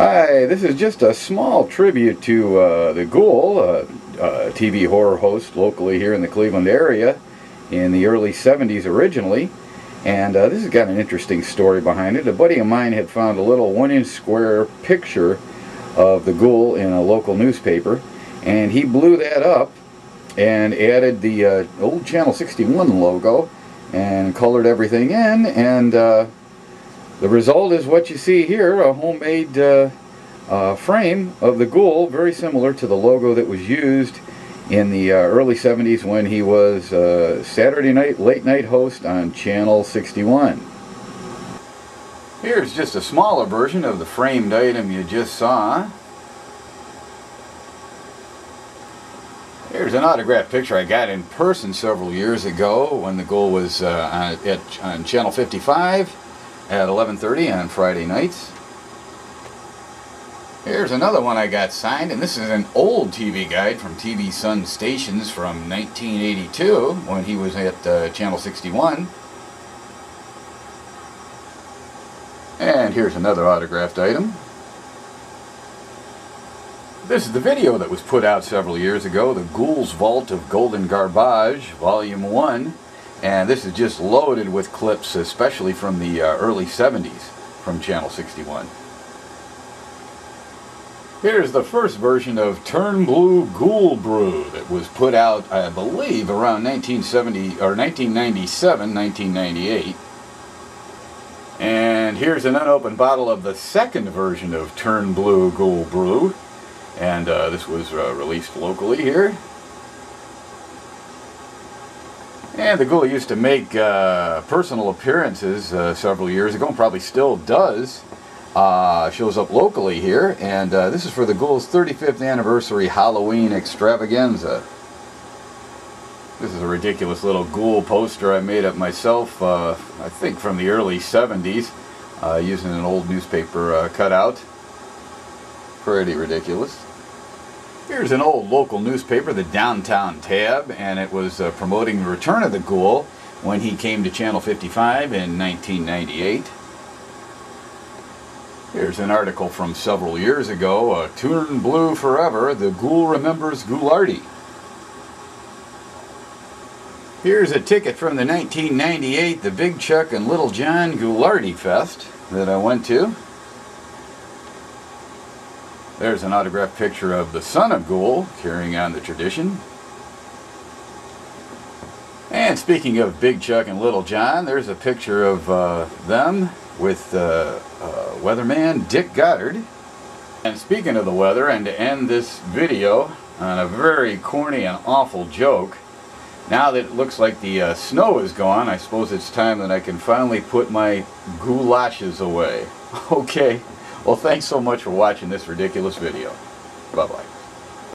Hi, this is just a small tribute to the Ghoul, TV horror host locally here in the Cleveland area in the early 70s originally. And this has got an interesting story behind it. A buddy of mine had found a little 1-inch square picture of the Ghoul in a local newspaper, and he blew that up and added the old Channel 61 logo and colored everything in, and the result is what you see here, a homemade frame of the Ghoul, very similar to the logo that was used in the early 70s when he was Saturday night late night host on Channel 61. Here's just a smaller version of the framed item you just saw. Here's an autographed picture I got in person several years ago when the Ghoul was on Channel 55 at 11:30 on Friday nights. Here's another one I got signed, and this is an old TV guide from TV Sun stations from 1982 when he was at Channel 61. And here's another autographed item. This is the video that was put out several years ago, The Ghoul's Vault of Golden Garbage, Volume 1. And this is just loaded with clips, especially from the early 70s from Channel 61. Here's the first version of Turn Blue Ghoul Brew that was put out, I believe, around 1970 or 1997, 1998. And here's an unopened bottle of the second version of Turn Blue Ghoul Brew. And this was released locally here. And the Ghoul used to make personal appearances several years ago, and probably still does. Shows up locally here, and this is for the Ghoul's 35th anniversary Halloween extravaganza. This is a ridiculous little Ghoul poster I made up myself, I think from the early 70s, using an old newspaper cutout. Pretty ridiculous. Here's an old local newspaper, the Downtown Tab, and it was promoting the return of the Ghoul when he came to Channel 55 in 1998. Here's an article from several years ago, Turn Blue Forever, the Ghoul Remembers Ghoulardi. Here's a ticket from the 1998 the Big Chuck and Little John Ghoulardi Fest that I went to. There's an autographed picture of the son of Ghoul, carrying on the tradition. And speaking of Big Chuck and Little John, there's a picture of them with weatherman Dick Goddard. And speaking of the weather, and to end this video on a very corny and awful joke, now that it looks like the snow is gone, I suppose it's time that I can finally put my goulashes away. Okay. Well, thanks so much for watching this ridiculous video. Bye-bye.